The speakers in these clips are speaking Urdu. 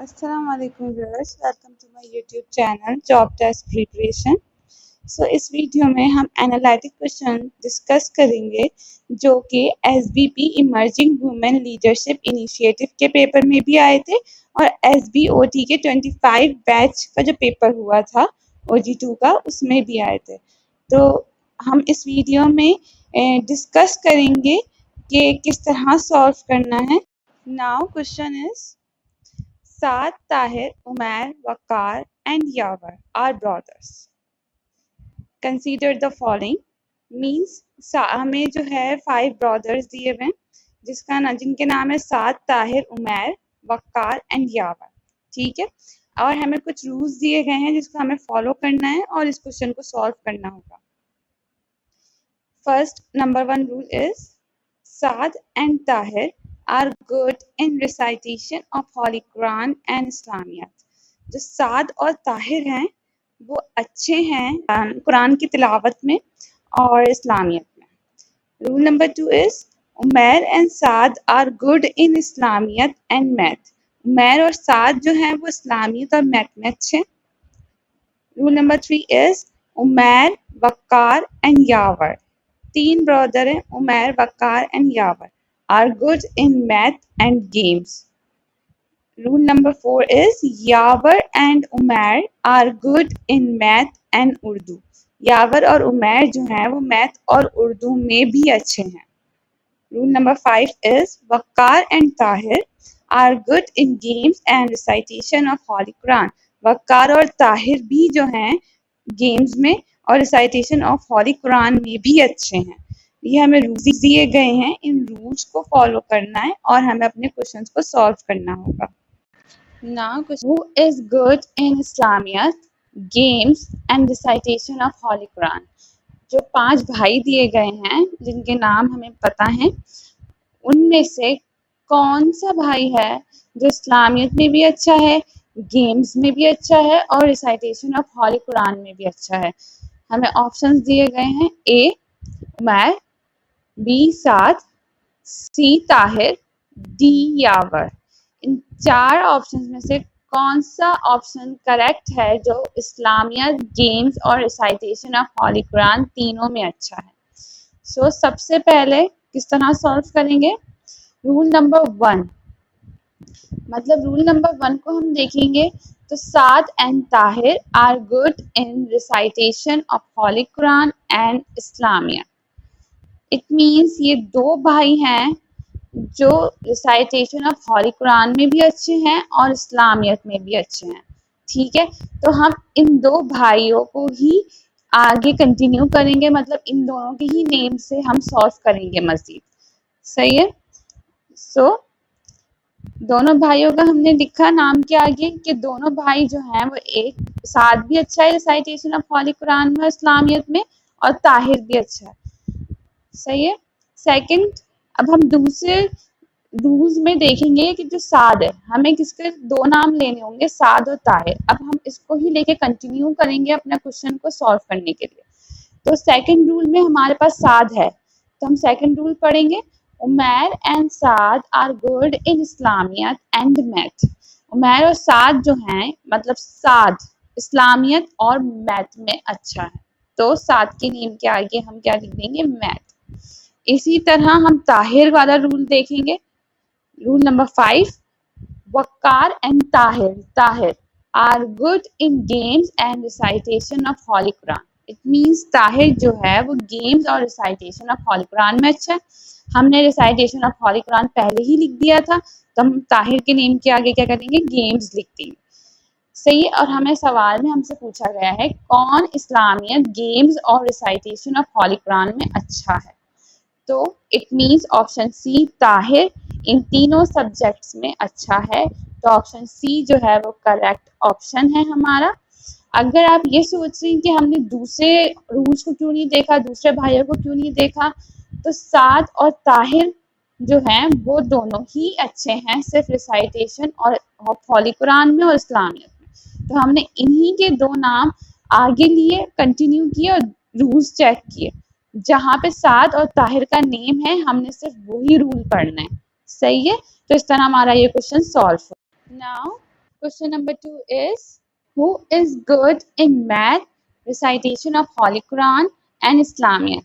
السلام علیکم viewers, welcome to my YouTube channel job test preparation. اس ویڈیو میں ہم انالائٹک کوشچن ڈسکس کریں گے جو کہ S B P emerging women leadership initiative کے پیپر میں بھی آئے تھے اور ایس بی او ٹی کے 25 بیچ کا جو پیپر ہوا تھا او جی 2 کا، اس میں بھی آئے تھے۔ تو ہم اس ویڈیو میں ڈسکس کریں گے کہ کس طرح سالو کرنا ہے۔ Now question is Saad, Tahir, Umair, Waqar and Yawar are brothers. Consider the following means ہمیں جو ہے 5 brothers دیے ہوئے جن کے نام ہے سعد، طاہر، عمیر، وقار اینڈ یاور، ٹھیک ہے۔ اور ہمیں کچھ رولز دیے گئے ہیں جس کو ہمیں فالو کرنا ہے اور اس کوشچن کو سالو کرنا ہوگا۔ First number 1 rule is Saad and Tahir are good in recitation of Holy Quran and Islamiyat. جو سعد اور طاہر ہیں وہ اچھے ہیں قرآن کی تلاوت میں اور اسلامیت میں۔ Roll number 2 is Umair and Saad are good in اسلامیت and math. Umair اور سعد جو ہیں وہ اسلامیت اور میتھ میں اچھے۔ Role number 3 is Umair, Waqar and یاور، 3 برادر ہیں عمیر، وقار and Yawar are good in math and games. Rule number 4 is Yawar and Umair are good in math and Urdu. یاور اور عمیر جو ہیں وہ میتھ اور اردو میں بھی اچھے ہیں۔ Rule number 5 is Waqar and Tahir are good in games and recitation of Holy Quran. وقار اور طاہر بھی جو ہیں گیمز میں اور ریسائٹیشن آف ہولی قرآن میں بھی اچھے ہیں۔ یہ ہمیں رولز دیے گئے ہیں، ان رولز کو فالو کرنا ہے اور ہمیں اپنے کوشچنس کو سالو کرنا ہوگا۔ Now, who is good in Islamiyat, games and recitation of Holy Quran? جو 5 بھائی دیے گئے ہیں جن کے نام ہمیں پتہ ہیں، ان میں سے کون سا بھائی ہے جو اسلامیت میں بھی اچھا ہے، گیمز میں بھی اچھا ہے اور ریسائٹیشن آف ہولی قرآن میں بھی اچھا ہے؟ ہمیں آپشنز دیے گئے ہیں، A Umair, B Saad, C Tahir, D Yawar. ان 4 آپشنز میں سے کون سا آپشن کریکٹ ہے جو اسلامیت، گیمز اور ریسائٹیشن آف ہولی قرآن تینوں میں اچھا ہے؟ سب سے پہلے کس طرح سالو کریں گے؟ رول نمبر 1، مطلب رول نمبر 1 کو ہم دیکھیں گے تو Saad and Tahir are good in recitation of Holi Quran and Islamiya. It means یہ 2 بھائی ہیں جو ریسائٹیشن آف ہولی قرآن میں بھی اچھے ہیں اور اسلامیت میں بھی اچھے ہیں، ٹھیک ہے۔ تو ہم ان 2 بھائیوں کو ہی آگے کنٹینیو کریں گے، مطلب ان دونوں کے ہی نیم سے ہم سالو کریں گے مزید، صحیح ہے۔ دونوں بھائیوں کا ہم نے لکھا نام کے آگے کہ دونوں بھائی جو ہیں وہ ایک سعد بھی اچھا ہے ریسائٹیشن آف ہولی قرآن میں اسلامیت میں اور طاہر بھی اچھا ہے، صحیح ہے۔ سیکنڈ، اب ہم دوسرے رولز میں دیکھیں گے کہ جو سعد ہے، ہمیں کس کے 2 نام لینے ہوں گے، سعد اور طاہر۔ اب ہم اس کو ہی لے کے کنٹینیو کریں گے اپنا کوشچن کو سالو کرنے کے لیے۔ تو سیکنڈ رول میں ہمارے پاس سعد ہے تو ہم سیکنڈ رول پڑھیں گے، Umair and Saad are good in Islamiyat and math. Umair اور سعد جو ہیں، مطلب سعد اسلامیت اور میتھ میں اچھا ہے، تو سعد کے نیم کے آگے ہم کیا لکھ دیں گے؟ میتھ۔ اسی طرح ہم طاہر والا رول دیکھیں گے، roll number 5، Waqar and Tahir are good in games and recitation of Holi Quran. It means Tahir جو ہے وہ گیمز اور ریسائٹیشن آف ہولی قرآن میں اچھا ہے۔ ہم نے ریسائٹیشن آف ہولی قرآن پہلے ہی لکھ دیا تھا تو ہم طاہر کے نیم کے آگے کیا کریں گے؟ گیمز لکھ دیں گے، صحیح ہے۔ اور ہمیں سوال میں ہم سے پوچھا گیا ہے کون اسلامیت، گیمز اور ریسائٹیشن آف ہولی قرآن میں اچھا ہے، تو it means option C Tahir ان تینوں سبجیکٹس میں اچھا ہے، تو آپشن سی جو ہے وہ کریکٹ آپشن ہے ہمارا۔ اگر آپ یہ سوچ رہی ہیں کہ ہم نے دوسرے رولز کو کیوں نہیں دیکھا، دوسرے بھائیوں کو کیوں نہیں دیکھا، تو سعد اور طاہر جو ہیں وہ دونوں ہی اچھے ہیں صرف ریسائٹیشن اور ہولی قرآن میں اور اسلامیت میں، تو ہم نے انہی کے 2 نام آگے لیے، کنٹینیو کیے اور رولز چیک کیے۔ جہاں پہ سعد اور طاہر کا نیم ہے ہم نے صرف وہی رول پڑھنا ہے، صحیح ہے۔ تو اس طرح ہمارا یہ کوشچن سالو ہو۔ Now Question number 2 is, who is good in math, recitation of Holy Quran and Islamiyat?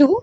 2,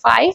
5.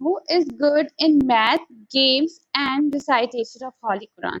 who is good in math, games and recitation of Holy Quran.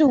2,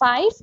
5,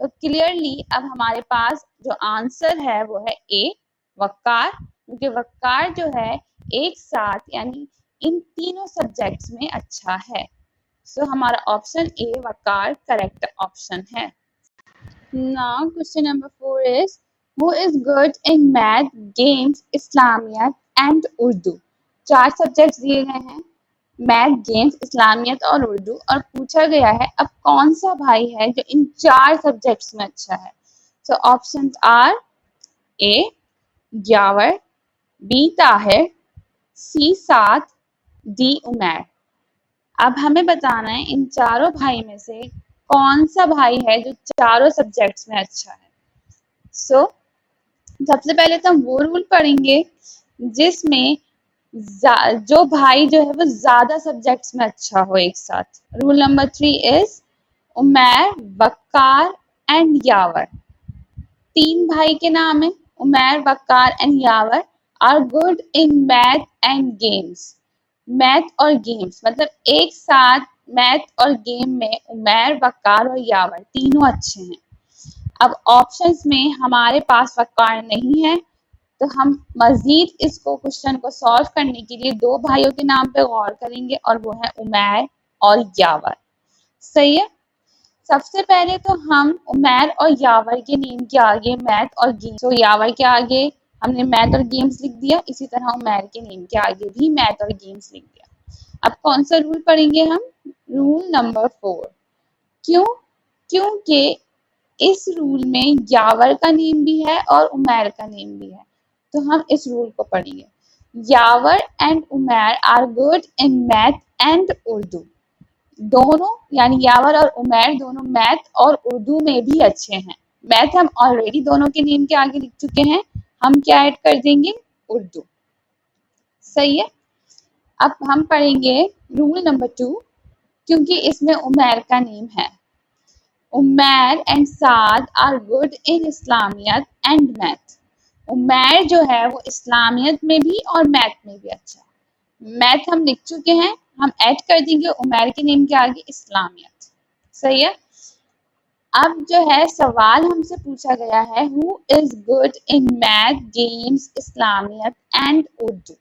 تو کلیئرلی اب ہمارے پاس جو آنسر ہے وہ ہے اے وقار، کیونکہ وقار جو ہے ایک ساتھ یعنی ان تینوں سبجیکٹس میں اچھا ہے. سو ہمارا آپشن اے وقار کریکٹ آپشن ہے. Now question number 4 is who is good in math, games, اسلامیات and Urdu. 4 subjects دیے گئے ہیں، میتھ، گیمز، اسلامیت اور اردو، اور پوچھا گیا ہے اب کون سا بھائی ہے جو ان 4 سبجیکٹس میں اچھا ہے. So options are A Yawar, B Tahir, C Saad, D Umair. اب ہمیں بتانا ہے ان چاروں بھائی میں سے کون سا بھائی ہے جو چاروں سبجیکٹس میں اچھا ہے. سو سب سے پہلے تو ہم وہ رول پڑھیں گے جس میں جو بھائی جو ہے وہ زیادہ سبجیکٹس میں اچھا ہو ایک ساتھ. Roll number 3 is Umair, Waqar and Yawar. 3 بھائی کے نام ہیں Umair, Waqar and Yawar are good in math and games. Math اور گیمس مطلب ایک ساتھ میتھ اور گیم میں عمیر، وقار اور یاور تینوں اچھے ہیں. اب آپشنز میں ہمارے پاس وقار نہیں ہے تو ہم مزید اس کو کوشچن کو سالو کرنے کے لیے 2 بھائیوں کے نام پہ غور کریں گے اور وہ ہے عمیر اور یاور. صحیح ہے. سب سے پہلے تو ہم عمیر اور یاور کے نیم کے آگے میتھ اور گیمز، تو یاور کے آگے ہم نے میتھ اور گیمز لکھ دیا، اسی طرح عمیر کے نیم کے آگے بھی میتھ اور گیمز لکھ دیا. اب کون سا رول پڑھیں گے ہم؟ Roll number 4. کیونکہ اس رول میں یاور کا نیم بھی ہے اور عمیر کا نیم بھی ہے تو ہم اس رول کو پڑھیں گے. Yawar and Umair are good in math and Urdu. دونوں یعنی یاور اور عمیر دونوں میتھ اور اردو میں بھی اچھے ہیں. میتھ ہم آلریڈی دونوں کے نیم کے آگے لکھ چکے ہیں، ہم کیا ایڈ کر دیں گے؟ اردو. صحیح ہے. اب ہم پڑھیں گے رول نمبر 2 کیونکہ اس میں عمیر کا نیم ہے. Umair and Saad are good in Islamiyat and math. Umair جو ہے وہ اسلامیت میں بھی اور میتھ میں بھی اچھا ہے. میتھ ہم لکھ چکے ہیں، ہم ایڈ کر دیں گے عمیر کے نیم کے آگے اسلامیت. صحیح ہے. اب جو ہے سوال ہم سے پوچھا گیا ہے who is good in math, games, Islamiyat and Urdu.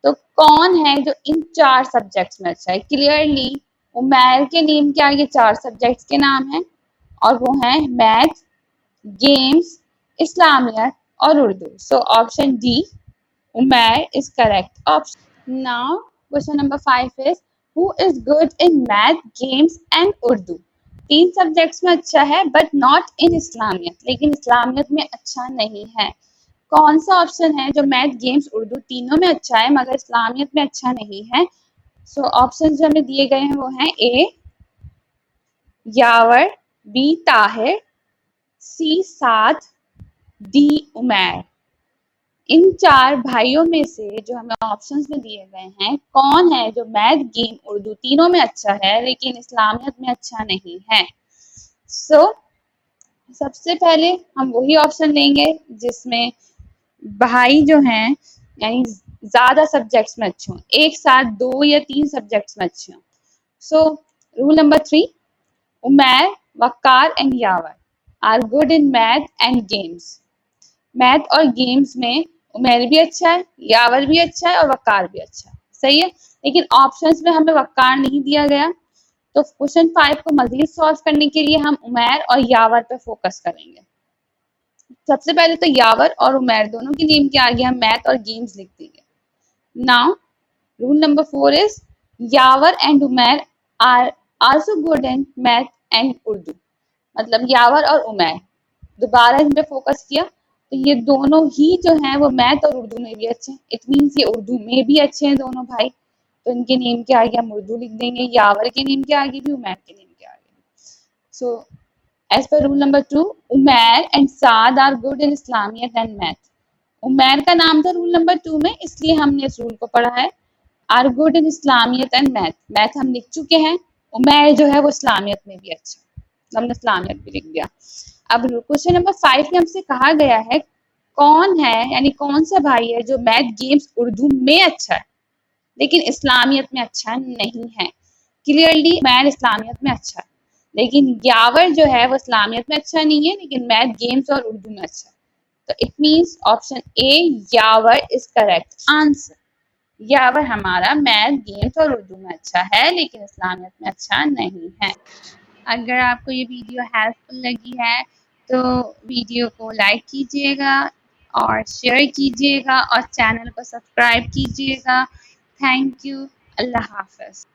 تو کون ہے جو ان 4 سبجیکٹس میں اچھا ہے؟ کلیئرلی عمیر کے نیم کے آگے 4 سبجیکٹس کے نام ہیں اور وہ ہیں میتھ، گیمز، اسلامیت اور Urdu. So option D Umair is correct option. Now question number 5 is who is good in math, games and Urdu. 3 subjects میں اچھا ہے بٹ ناٹ ان اسلامیت، لیکن اسلامیت میں اچھا نہیں ہے. کون سا آپشن ہے جو میتھ، گیمز، اردو تینوں میں اچھا ہے مگر اسلامیت میں اچھا نہیں ہے؟ سو آپشن جو ہمیں دیے گئے ہیں وہ ہیں A Yawar, B Tahir, C Saad, D Umair. ان 4 بھائیوں میں سے جو ہمیں آپشنز میں دیے گئے ہیں کون ہے جو میتھ، گیم، اردو تینوں میں اچھا ہے لیکن اسلامیت میں اچھا نہیں ہے؟ سو سب سے پہلے ہم وہی آپشن لیں گے جس میں بھائی جو ہیں یعنی زیادہ سبجیکٹس میں اچھے ہوں، ایک ساتھ 2 یا 3 سبجیکٹس میں اچھے ہوں. So roll number 3 Umair, Waqar and Yawar are good in math and games. Math اور گیمز میں عمیر بھی اچھا ہے، یاور بھی اچھا ہے اور وقار بھی اچھا ہے. صحیح ہے. لیکن آپشنز میں ہمیں وقار نہیں دیا گیا تو کوشچن 5 کو مزید سالو کرنے کے لیے ہم عمیر اور یاور پہ فوکس کریں گے. سب سے پہلے تو یاور اور عمیر دونوں کے نیم کے آگے ہم میتھ اور گیمز لکھ دیں گے. Now rule number 4 is Yawar and Umair are also good in math and Urdu. مطلب یاور اور عمیر دوبارہ ان پہ فوکس کیا تو یہ دونوں ہی جو ہیں وہ میتھ اور اردو میں بھی اچھے ہیں. اٹ مینس یہ اردو میں بھی اچھے ہیں دونوں بھائی تو ان کے نیم کے آگے ہم اردو لکھ دیں گے، یاور کے نیم کے آگے بھی، عمیر کے نیم کے آگے بھی. سو as per rule number 2 Umair and Saad are good in اسلامیت and math. Umair کا نام تھا رول نمبر 2 میں اس لیے ہم نے اس رول کو پڑھا ہے. are good in اسلامیت and math. Math ہم لکھ چکے ہیں، عمیر جو ہے وہ اسلامیت میں بھی اچھا، ہم نے اسلامیت بھی لکھ دیا. اب کوشچن نمبر 5 میں ہم سے کہا گیا ہے کون ہے یعنی کون سا بھائی ہے جو میتھ، گیمز، اردو میں اچھا ہے لیکن اسلامیت میں اچھا نہیں ہے. کلیئرلی عمیر اسلامیت میں اچھا ہے. لیکن یاور جو ہے وہ اسلامیت میں اچھا نہیں ہے، لیکن میتھ، گیمس اور اردو میں اچھا ہے. تو it means option A Yawar is correct answer. Yawar ہمارا میتھ، گیمس اور اردو میں اچھا ہے لیکن اسلامیت میں اچھا نہیں ہے. اگر آپ کو یہ ویڈیو ہیلپ فل لگی ہے تو ویڈیو کو لائک کیجیے گا اور شیئر کیجیے گا اور چینل کو سبسکرائب کیجیے گا. Thank you. اللہ حافظ.